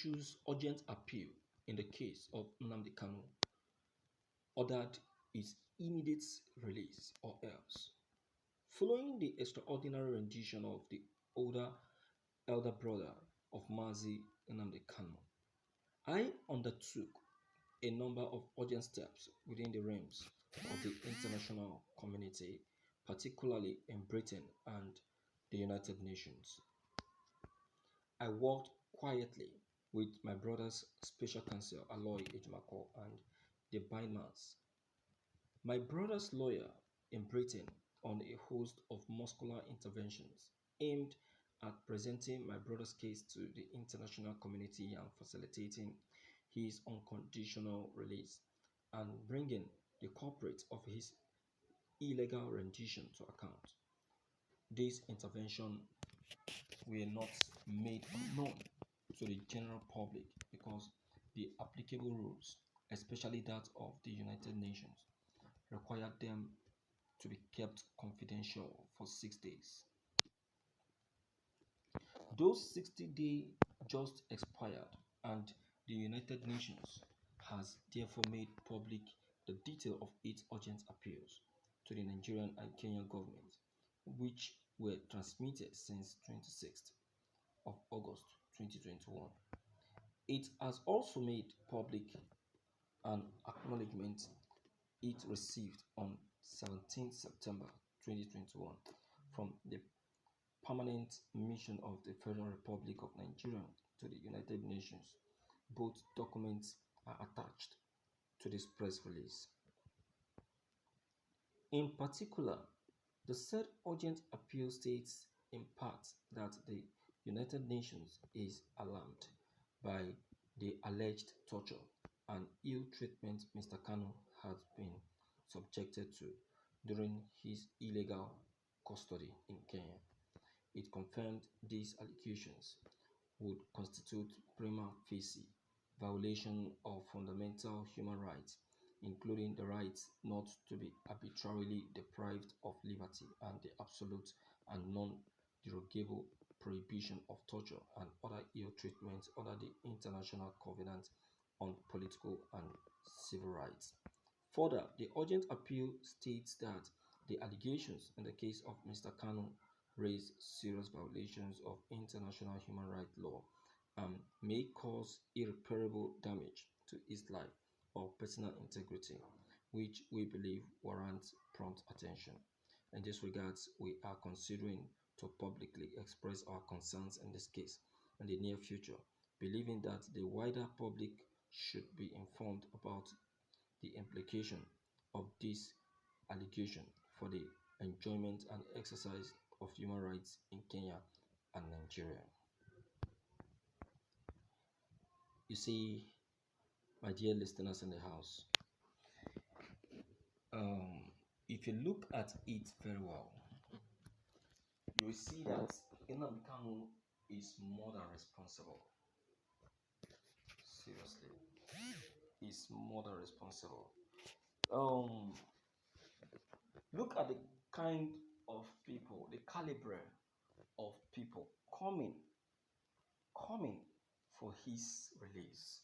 issues urgent appeal in the case of Nnamdi Kanu, ordered his immediate release or else. Following the extraordinary rendition of the elder brother of Mazi Nnamdi Kanu, I undertook a number of urgent steps within the realms of the international community, particularly in Britain and the United Nations. I worked quietly with my brother's special counsel, Aloy Ejimako, and the bindmans. My brother's lawyer in Britain on a host of muscular interventions aimed at presenting my brother's case to the international community and facilitating his unconditional release and bringing the culprit of his illegal rendition to account. These interventions were not made unknown to the general public because the applicable rules, especially that of the United Nations, required them to be kept confidential for 6 days. Those 60 days just expired, and the United Nations has therefore made public the detail of its urgent appeals to the Nigerian and Kenyan governments, which were transmitted since 26th of August 2021. It has also made public an acknowledgement it received on 17 September 2021 from the Permanent Mission of the Federal Republic of Nigeria to the United Nations. Both documents are attached to this press release. In particular, the said urgent appeal states in part that the United Nations is alarmed by the alleged torture and ill treatment Mr. Kanu has been subjected to during his illegal custody in Kenya. It confirmed these allegations would constitute prima facie violation of fundamental human rights, including the right not to be arbitrarily deprived of liberty and the absolute and non-derogable prohibition of torture and other ill treatment under the International Covenant on Political and Civil Rights. Further, the urgent appeal states that the allegations in the case of Mr. Kanu raise serious violations of international human rights law and may cause irreparable damage to his life or personal integrity, which we believe warrants prompt attention. In this regard, we are considering to publicly express our concerns in this case in the near future, believing that the wider public should be informed about the implication of this allegation for the enjoyment and exercise of human rights in Kenya and Nigeria. You see, my dear listeners in the house, if you look at it very well, you will see that Nnamdi Kanu is more than responsible. Seriously, is more than responsible. Look at the kind of people, the caliber of people coming for his release.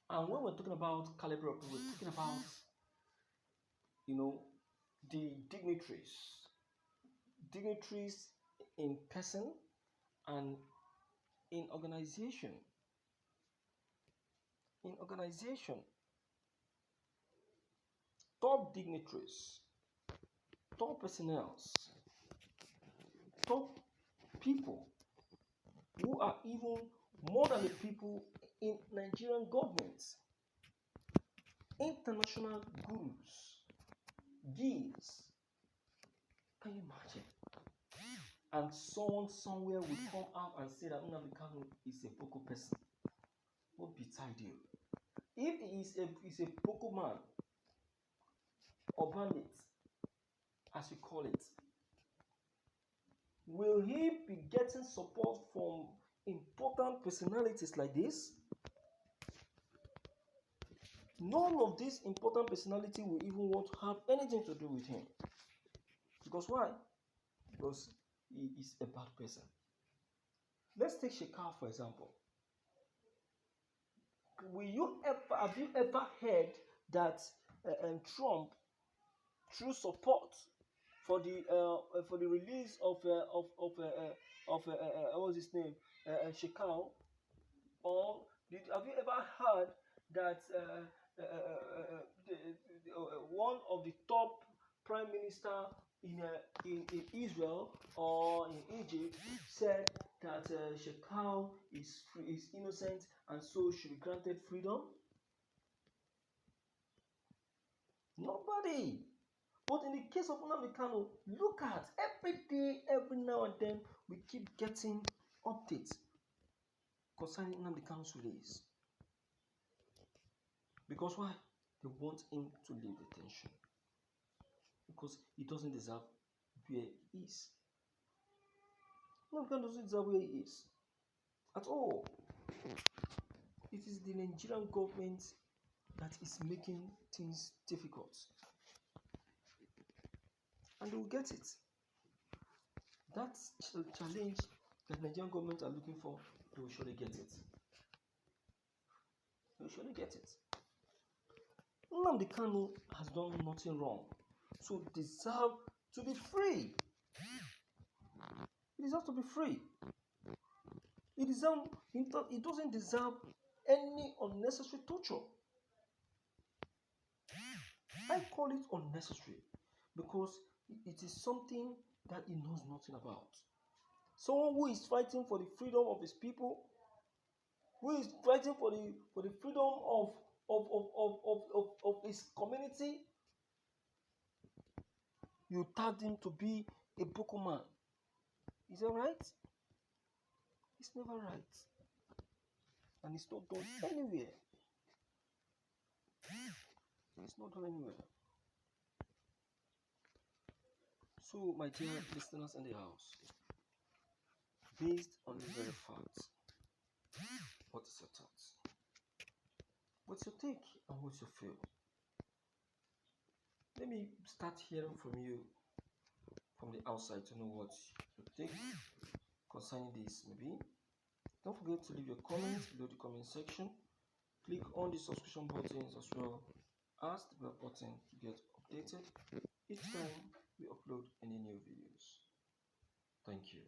And when we're talking about caliber of people, we're talking about, the dignitaries in person and in organization. Top dignitaries, top personnel, top people who are even more than the people in Nigerian governments, international gurus, gigs. Can you imagine? And someone somewhere will come out and say that Nnamdi Kanu is a Boko person. What be ideal? If he is a Boko man or bandit, as we call it, will he be getting support from important personalities like this? None of these important personalities will even want to have anything to do with him. Because why? Because he is a bad person. Let's take Shekau, for example. Have you ever heard that Trump, through support for the release of what was his name, Shekau, or have you ever heard that one of the top prime minister in Israel or in Egypt said that Shekau is innocent and so should be granted freedom? Nobody. But in the case of Nnamdi Kanu, look at every day, every now and then, we keep getting updates concerning Nnamdi Kanu's release. Because why? They want him to leave detention. Because he doesn't deserve where he is. Nnamdi Kanu doesn't deserve where he is at all. It is the Nigerian government that is making things difficult. And they will get it. That challenge that Nigerian government are looking for, they will surely get it. They will surely get it. Nnamdi Kanu has done nothing wrong, so deserve to be free. He deserves to be free. He doesn't deserve any unnecessary torture. I call it unnecessary because it is something that he knows nothing about. Someone who is fighting for the freedom of his people, who is fighting for the freedom of his community, you tagged him to be a Boko man. Is that right? It's never right. And it's not done anywhere. It's not done anywhere. So, my dear listeners in the house, based on the very facts, what is your thoughts? What's your take and what's your feel? Let me start hearing from you from the outside to know what you think concerning this. Maybe don't forget to leave your comments below the comment section. Click on the subscription buttons as well as the bell button to get updated each time we upload any new videos. Thank you.